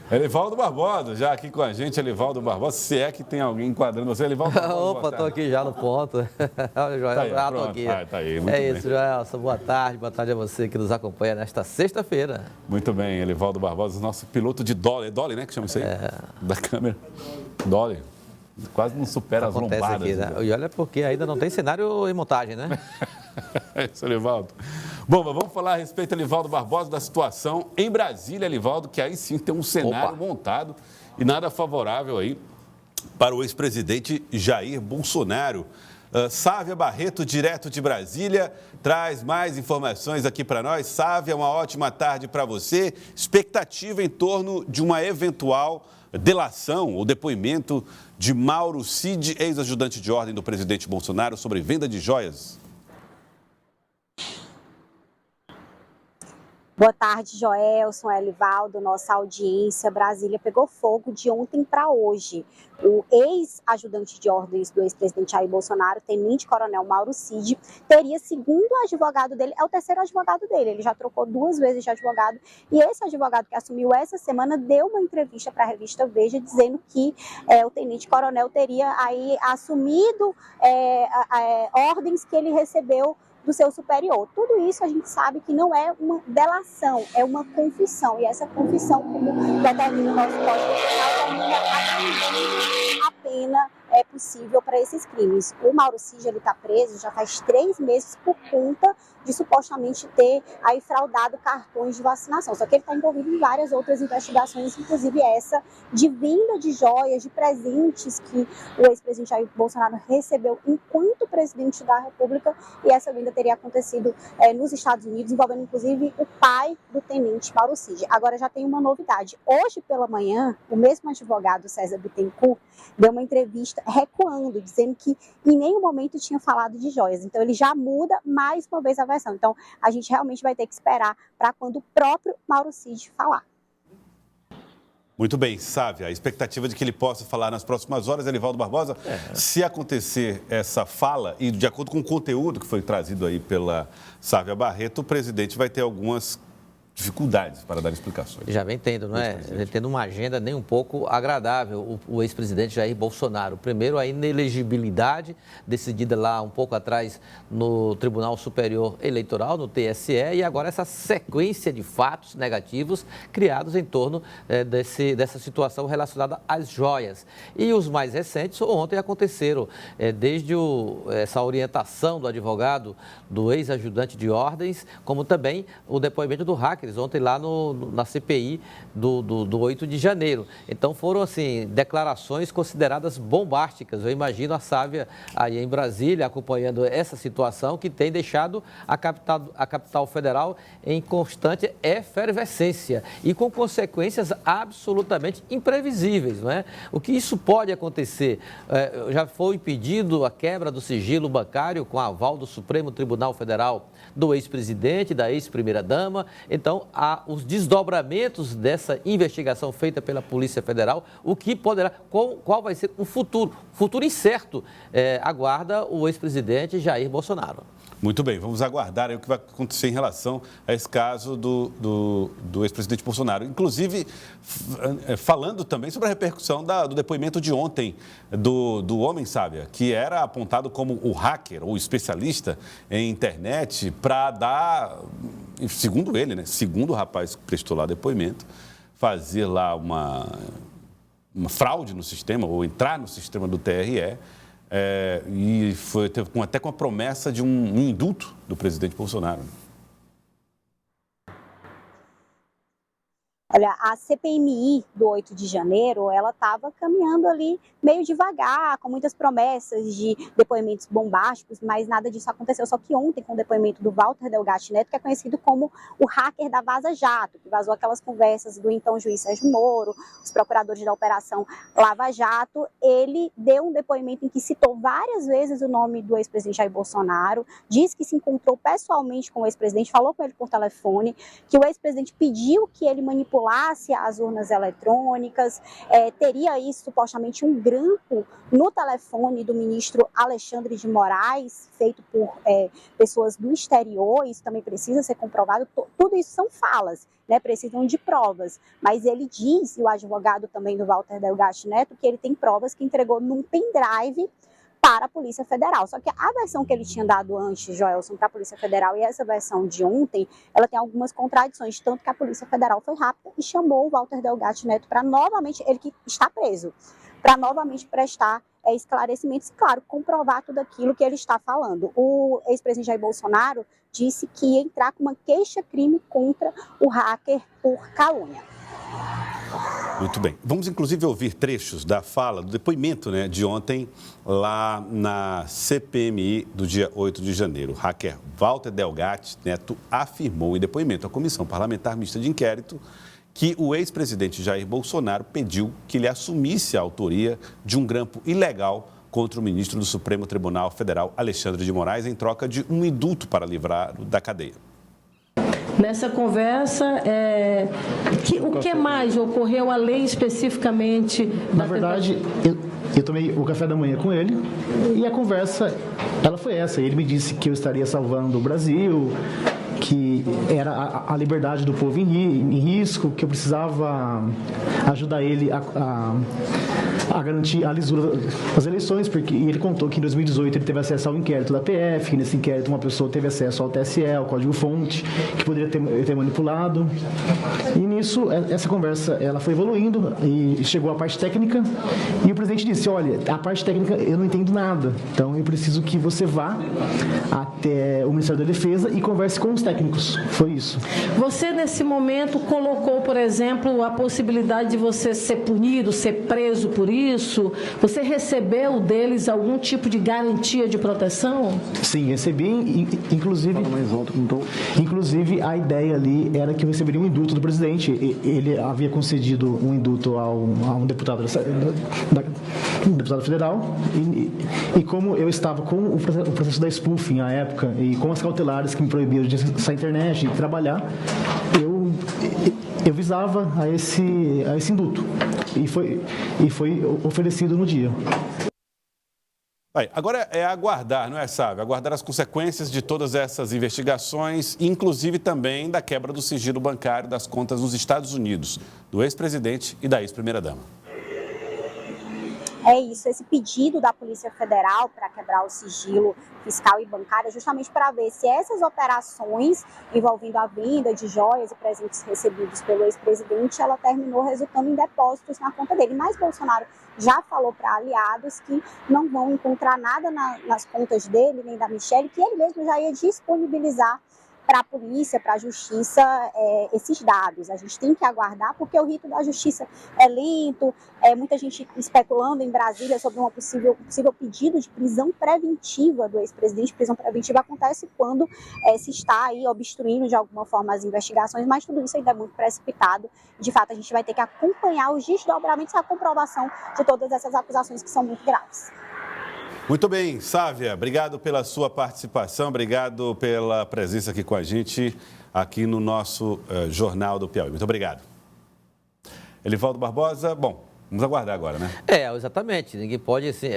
Elivaldo Barbosa, já aqui com a gente, Elivaldo Barbosa, se é que tem alguém enquadrando você, Elivaldo Barbosa. Opa, estou aqui já no ponto. Olha, Joel, Tá aí, tô aqui. Tá aí, muito bem. Isso, Joelson, boa tarde a você que nos acompanha nesta sexta-feira. Muito bem, Elivaldo Barbosa, nosso piloto de Dolly, é Dolly, né, que chama isso aí? Da câmera. Dolly, quase não supera as lombadas. Aqui, né? E olha porque ainda não tem cenário em montagem, né? É isso, Elivaldo. Bom, mas vamos falar a respeito, Elivaldo Barbosa, da situação em Brasília, Elivaldo, que aí sim tem um cenário montado e nada favorável aí para o ex-presidente Jair Bolsonaro. Sávia Barreto, direto de Brasília, traz mais informações aqui para nós. Sávia, uma ótima tarde para você. Expectativa em torno de uma eventual delação ou depoimento de Mauro Cid, ex-ajudante de ordem do presidente Bolsonaro, sobre venda de joias. Boa tarde, Joelson, Elivaldo, nossa audiência. Brasília pegou fogo de ontem para hoje. O ex-ajudante de ordens do ex-presidente Jair Bolsonaro, tenente-coronel Mauro Cid, teria, segundo o advogado dele, é o terceiro advogado dele, ele já trocou 2 vezes de advogado, e esse advogado que assumiu essa semana deu uma entrevista para a revista Veja, dizendo que o tenente-coronel teria aí assumido ordens que ele recebeu do seu superior. Tudo isso a gente sabe que não é uma delação, é uma confissão. E essa confissão, como determina o nosso Código Penal, termina abrangendo a pena possível para esses crimes. O Mauro Cid está preso já faz 3 meses por conta de supostamente ter aí fraudado cartões de vacinação. Só que ele está envolvido em várias outras investigações, inclusive essa de venda de joias, de presentes que o ex-presidente Jair Bolsonaro recebeu enquanto presidente da República, e essa venda teria acontecido nos Estados Unidos, envolvendo inclusive o pai do tenente Mauro Cid. Agora já tem uma novidade. Hoje pela manhã, o mesmo advogado César Bittencourt deu uma entrevista recuando, dizendo que em nenhum momento tinha falado de joias. Então ele já muda mais uma vez a versão. Então a gente realmente vai ter que esperar para quando o próprio Mauro Cid falar. Muito bem, Sávia, a expectativa de que ele possa falar nas próximas horas, Elivaldo Barbosa, se acontecer essa fala, e de acordo com o conteúdo que foi trazido aí pela Sávia Barreto, o presidente vai ter algumas dificuldades para dar explicações. Já vem tendo, não é? Vem tendo uma agenda nem um pouco agradável o ex-presidente Jair Bolsonaro. Primeiro, a inelegibilidade decidida lá um pouco atrás no Tribunal Superior Eleitoral, no TSE, e agora essa sequência de fatos negativos criados em torno dessa situação relacionada às joias. E os mais recentes, ontem aconteceram, desde essa orientação do advogado, do ex-ajudante de ordens, como também o depoimento do hacker ontem lá na CPI do 8 de janeiro. Então foram, assim, declarações consideradas bombásticas. Eu imagino a Sávia aí em Brasília acompanhando essa situação que tem deixado a capital federal em constante efervescência e com consequências absolutamente imprevisíveis, não é? O que isso pode acontecer? Já foi impedido a quebra do sigilo bancário com aval do Supremo Tribunal Federal, do ex-presidente, da ex-primeira-dama. Então, há os desdobramentos dessa investigação feita pela Polícia Federal, o que poderá, qual vai ser o futuro incerto, aguarda o ex-presidente Jair Bolsonaro. Muito bem, vamos aguardar aí o que vai acontecer em relação a esse caso do ex-presidente Bolsonaro. Inclusive, falando também sobre a repercussão do depoimento de ontem do homem, Sávia, que era apontado como o hacker ou especialista em internet para dar, segundo ele, né, segundo o rapaz que prestou lá depoimento, fazer lá uma fraude no sistema ou entrar no sistema do TRE. E foi até com a promessa de um indulto do presidente Bolsonaro. Olha, a CPMI do 8 de janeiro, ela estava caminhando ali meio devagar, com muitas promessas de depoimentos bombásticos, mas nada disso aconteceu. Só que ontem, com o depoimento do Walter Delgatti Neto, que é conhecido como o hacker da Vaza Jato, que vazou aquelas conversas do então juiz Sérgio Moro, os procuradores da Operação Lava Jato, ele deu um depoimento em que citou várias vezes o nome do ex-presidente Jair Bolsonaro, disse que se encontrou pessoalmente com o ex-presidente, falou com ele por telefone, que o ex-presidente pediu que ele manipulasse manipulasse as urnas eletrônicas, teria aí supostamente um grampo no telefone do ministro Alexandre de Moraes, feito por pessoas do exterior. Isso também precisa ser comprovado. Tudo isso são falas, né? Precisam de provas. Mas ele diz, e o advogado também do Walter Delgatti Neto, que ele tem provas que entregou num pendrive para a Polícia Federal. Só que a versão que ele tinha dado antes, Joelson, para a Polícia Federal, e essa versão de ontem, ela tem algumas contradições, tanto que a Polícia Federal foi rápida e chamou o Walter Delgatti Neto para novamente, ele que está preso, para novamente prestar esclarecimentos e, claro, comprovar tudo aquilo que ele está falando. O ex-presidente Jair Bolsonaro disse que ia entrar com uma queixa-crime contra o hacker por calúnia. Muito bem. Vamos, inclusive, ouvir trechos da fala, do depoimento, né, de ontem, lá na CPMI do dia 8 de janeiro. O hacker Walter Delgatti Neto afirmou em depoimento à Comissão Parlamentar Mista de Inquérito que o ex-presidente Jair Bolsonaro pediu que ele assumisse a autoria de um grampo ilegal contra o ministro do Supremo Tribunal Federal, Alexandre de Moraes, em troca de um indulto para livrá-lo da cadeia. Nessa conversa, o que mais ocorreu além especificamente da Na verdade, eu tomei o café da manhã com ele e a conversa, ela foi essa. Ele me disse que eu estaria salvando o Brasil, que era a liberdade do povo em risco, que eu precisava ajudar ele a garantir a lisura das eleições, porque ele contou que em 2018 ele teve acesso ao inquérito da PF, que nesse inquérito uma pessoa teve acesso ao TSE, ao código-fonte, que poderia ter manipulado. E nisso, essa conversa ela foi evoluindo e chegou à parte técnica, e o presidente disse, olha, a parte técnica eu não entendo nada, então eu preciso que você vá até o Ministério da Defesa e converse com os técnicos. Foi isso. Você, nesse momento, colocou, por exemplo, a possibilidade de você ser punido, ser preso por isso? Você recebeu deles algum tipo de garantia de proteção? Sim, recebi, inclusive a ideia ali era que eu receberia um indulto do presidente. Ele havia concedido um indulto a um deputado federal e como eu estava com o processo da spoofing à época e com as cautelares que me proibiam de acessar a internet e trabalhar, eu visava a esse indulto e foi oferecido no dia. Agora é aguardar, não é, Sávio? Aguardar as consequências de todas essas investigações, inclusive também da quebra do sigilo bancário das contas nos Estados Unidos, do ex-presidente e da ex-primeira-dama. É isso, esse pedido da Polícia Federal para quebrar o sigilo fiscal e bancário é justamente para ver se essas operações envolvendo a venda de joias e presentes recebidos pelo ex-presidente, ela terminou resultando em depósitos na conta dele. Mas Bolsonaro já falou para aliados que não vão encontrar nada nas contas dele, nem da Michelle, que ele mesmo já ia disponibilizar para a polícia, para a justiça, esses dados. A gente tem que aguardar, porque o rito da justiça é lento, muita gente especulando em Brasília sobre um possível pedido de prisão preventiva do ex-presidente. Prisão preventiva acontece quando se está aí obstruindo de alguma forma as investigações, mas tudo isso ainda é muito precipitado. De fato, a gente vai ter que acompanhar os desdobramentos e a comprovação de todas essas acusações que são muito graves. Muito bem, Sávia, obrigado pela sua participação, obrigado pela presença aqui com a gente, aqui no nosso Jornal do Piauí. Muito obrigado. Elivaldo Barbosa, bom, vamos aguardar agora, né? Exatamente. Ninguém pode assim,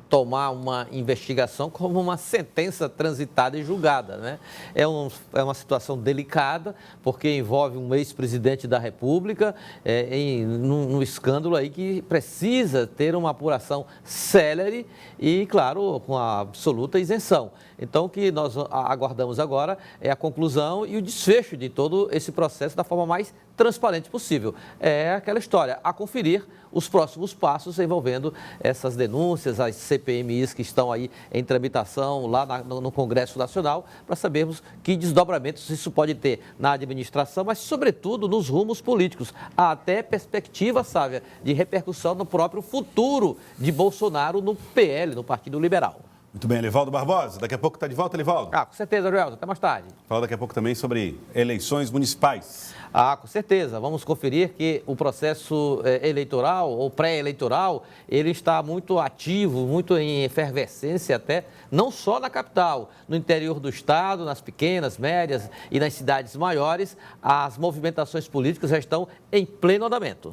tomar uma investigação como uma sentença transitada e julgada, né? É uma situação delicada, porque envolve um ex-presidente da República num escândalo aí que precisa ter uma apuração célere e, claro, com a absoluta isenção. Então, o que nós aguardamos agora é a conclusão e o desfecho de todo esse processo da forma mais transparente possível. É aquela história, a conferir os próximos passos envolvendo essas denúncias, as CPMIs que estão aí em tramitação lá no Congresso Nacional, para sabermos que desdobramentos isso pode ter na administração, mas, sobretudo, nos rumos políticos. Há até perspectiva, Sávia, de repercussão no próprio futuro de Bolsonaro no PL, no Partido Liberal. Muito bem, Elivaldo Barbosa. Daqui a pouco está de volta, Elivaldo. Com certeza, Joelson. Até mais tarde. Fala daqui a pouco também sobre eleições municipais. Com certeza. Vamos conferir que o processo eleitoral ou pré-eleitoral, ele está muito ativo, muito em efervescência até, não só na capital, no interior do estado, nas pequenas, médias e nas cidades maiores, as movimentações políticas já estão em pleno andamento.